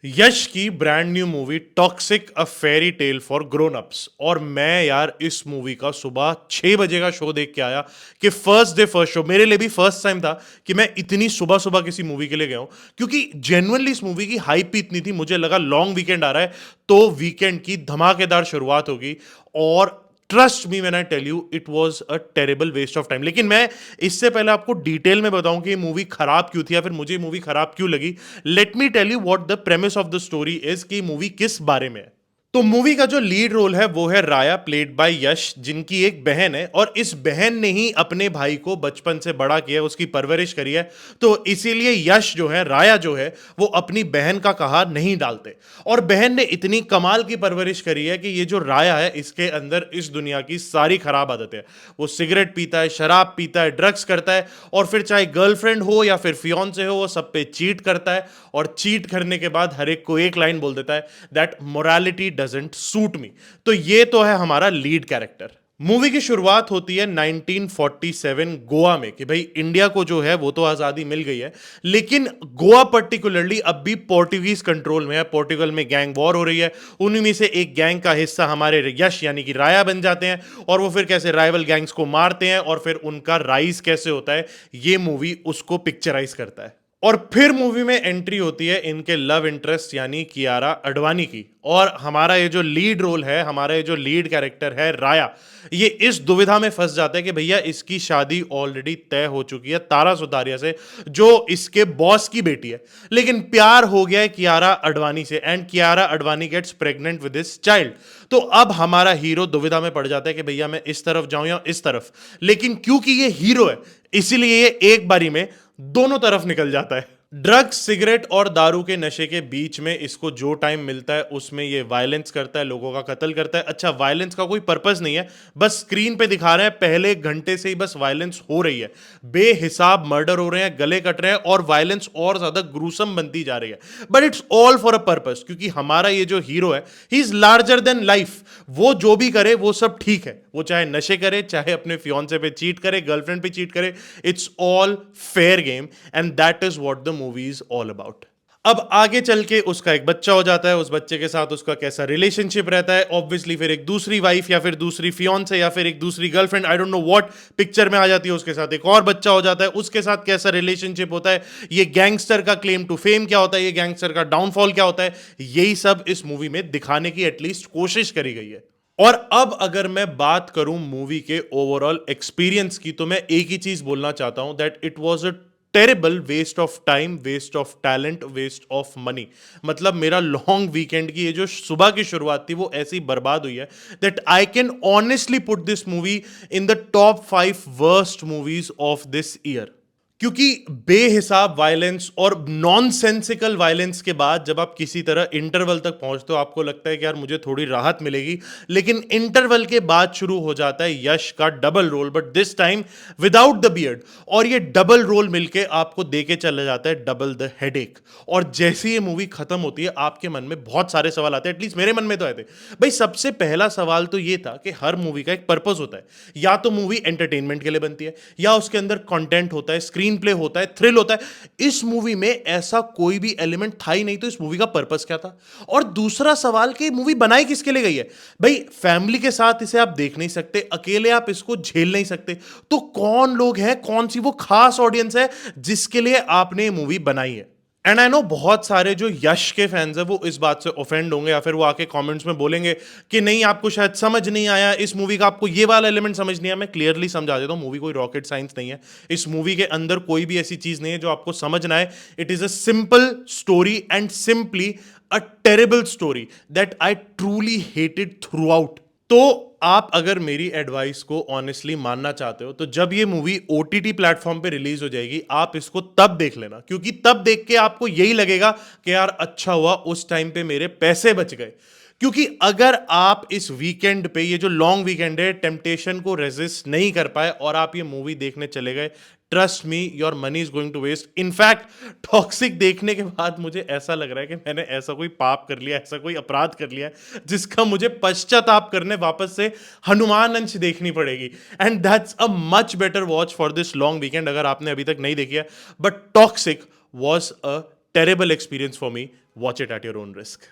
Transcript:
यश की brand new movie toxic a fairy tale for grown ups. और मैं यार इस मूवी का सुबह 6 बजे का शो देख के आया कि फर्स्ट डे फर्स्ट शो मेरे लिए भी फर्स्ट टाइम था कि मैं इतनी सुबह सुबह किसी मूवी के लिए गया हूं, क्योंकि जेन्युइनली इस मूवी की हाइप ही इतनी थी। मुझे लगा लॉन्ग वीकेंड आ रहा है तो वीकेंड की धमाकेदार शुरुआत होगी। और trust me when I tell you it was a terrible waste of time. लेकिन मैं इससे पहले आपको डिटेल में बताऊं कि ये मूवी खराब क्यों थी या फिर मुझे ये मूवी खराब क्यों लगी, let me tell you what the premise of the story is कि मूवी किस बारे में है। तो मूवी का जो लीड रोल है वो है राया, प्लेड बाय यश, जिनकी एक बहन है और इस बहन ने ही अपने भाई को बचपन से बड़ा किया, उसकी परवरिश करी है। तो इसीलिए यश जो है, राया जो है, वो अपनी बहन का कहा नहीं डालते। और बहन ने इतनी कमाल की परवरिश करी है कि ये जो राया है इसके अंदर इस दुनिया की सारी खराब आदतें हैं। वो सिगरेट पीता है, शराब पीता है, ड्रग्स करता है और फिर चाहे गर्लफ्रेंड हो या फिर फियांसे हो, वो सब पे चीट करता है। और चीट करने के बाद हर एक को एक लाइन बोल देता है, that morality doesn't suit me. तो ये तो है हमारा लीड कैरेक्टर। मूवी की शुरुआत होती है 1947 गोवा में कि भाई इंडिया को जो है वो तो आज़ादी मिल गई है, लेकिन गोवा पर्टिकुलरली अब भी पोर्टुगीज कंट्रोल में है। पोर्टुगल में गैंग वॉर हो रही है। उन्हीं में से एक गैंग का हिस्सा हमारे यश यानी कि राया बन जाते हैं और वो फिर कैसे राइवल गैंग्स को मारते हैं और फिर उनका राइज कैसे होता है, ये मूवी उसको पिक्चराइज करता है। और फिर मूवी में एंट्री होती है इनके लव इंटरेस्ट यानी कियारा अडवाणी की। और हमारा ये जो लीड रोल है, हमारा ये जो लीड कैरेक्टर है राया, ये इस दुविधा में फंस जाता है कि भैया इसकी शादी ऑलरेडी तय हो चुकी है तारा सुतारिया से, जो इसके बॉस की बेटी है। लेकिन प्यार हो गया है कियारा अडवाणी से and Kiara Advani gets pregnant with this child. तो अब हमारा हीरो दुविधा में पड़ जाता है कि भैया मैं इस तरफ जाऊं या इस तरफ। लेकिन क्योंकि ये हीरो है इसीलिए ये एक बारी में दोनों तरफ निकल जाता है। ड्रग्स, सिगरेट और दारू के नशे के बीच में इसको जो टाइम मिलता है उसमें ये वायलेंस करता है, लोगों का कत्ल करता है। अच्छा, वायलेंस का कोई पर्पस नहीं है, बस स्क्रीन पे दिखा रहे हैं पहले घंटे से ही बस वायलेंस हो रही है। बेहिसाब मर्डर हो रहे हैं, गले कट रहे हैं और वायलेंस और ज्यादा ग्रूसम बनती जा रही है। But it's all for a purpose, क्योंकि हमारा ये जो हीरो है he is larger than life. वो जो भी करे वो सब ठीक है, वो चाहे नशे करे, चाहे अपने फियांसे पे चीट करे, गर्लफ्रेंड पे चीट करे, it's all fair game and that is what the movie is all about. अब आगे चल के उसका एक बच्चा हो जाता है, उस बच्चे के साथ उसका कैसा रिलेशनशिप रहता है, ऑब्वियसली फिर एक दूसरी वाइफ या फिर दूसरी फियांसे या फिर एक दूसरी girlfriend, I don't know what picture में आ जाती है, उसके साथ एक और बच्चा हो जाता है, उसके साथ कैसा रिलेशनशिप होता है, ये गैंगस्टर का क्लेम टू फेम क्या होता है, ये गैंगस्टर का डाउनफॉल क्या होता है, यही सब इस मूवी में दिखाने की एटलीस्ट कोशिश करी गई है। और अब अगर मैं बात करूं मूवी के ओवरऑल एक्सपीरियंस की, तो मैं एक ही चीज बोलना चाहता हूं, that it was a terrible waste of time, waste of talent, waste of money. मतलब मेरा लॉन्ग वीकेंड की ये जो सुबह की शुरुआत थी वो ऐसी बर्बाद हुई है that I can honestly put this movie in the top 5 worst movies of this year. क्योंकि बेहिसाब वायलेंस और नॉनसेंसिकल वायलेंस के बाद जब आप किसी तरह इंटरवल तक पहुंचते हो, आपको लगता है कि यार मुझे थोड़ी राहत मिलेगी, लेकिन इंटरवल के बाद शुरू हो जाता है यश का double role, but this time without the beard. और ये डबल रोल मिलके आपको देके चला जाता है डबल द हेडेक। और जैसे ये मूवी खत्म होती है आपके मन में बहुत सारे सवाल आते हैं, एटलीस्ट मेरे मन में तो आए थे। भाई सबसे पहला सवाल तो ये था कि हर मूवी का एक पर्पस होता है, या तो मूवी एंटरटेनमेंट के लिए बनती है या उसके अंदर कंटेंट होता है, स्क्रीन प्ले होता है, थ्रिल होता है। इस मूवी में ऐसा कोई भी एलिमेंट था ही नहीं, तो इस मूवी का पर्पस क्या था? और दूसरा सवाल कि मूवी बनाई किसके लिए गई है? भाई फैमिली के साथ इसे आप देख नहीं सकते, अकेले आप इसको झेल नहीं सकते, तो कौन लोग हैं, कौन सी वो खास ऑडियंस है जिसके लिए आपने ये मूवी बनाई है? एंड आई नो बहुत सारे जो यश के फैंस हैं वो इस बात से ऑफेंड होंगे या फिर वो आके कमेंट्स में बोलेंगे कि नहीं आपको शायद समझ नहीं आया इस मूवी का, आपको ये वाला एलिमेंट समझ नहीं आया। मैं क्लियरली समझा देता हूँ, मूवी कोई रॉकेट साइंस नहीं है। इस मूवी के अंदर कोई भी ऐसी चीज नहीं है जो आपको समझना है। It is a simple story and simply a terrible story that I truly hated through out. तो आप अगर मेरी एडवाइस को ऑनेस्टली मानना चाहते हो तो जब ये मूवी ओटीटी प्लेटफॉर्म पे रिलीज हो जाएगी आप इसको तब देख लेना, क्योंकि तब देख के आपको यही लगेगा कि यार अच्छा हुआ उस टाइम पे मेरे पैसे बच गए। क्योंकि अगर आप इस वीकेंड पे, ये जो लॉन्ग वीकेंड है, टेम्पटेशन को रेजिस्ट नहीं कर पाए और आप ये मूवी देखने चले गए, trust me your money is going to waste. In fact Toxic देखने के बाद मुझे ऐसा लग रहा है कि मैंने ऐसा कोई पाप कर लिया, ऐसा कोई अपराध कर लिया जिसका मुझे पश्चाताप करने वापस से हनुमान अंश देखनी पड़ेगी। And that's a much better watch for this long weekend अगर आपने अभी तक नहीं देखी है। But toxic was a terrible experience for me, watch it at your own risk.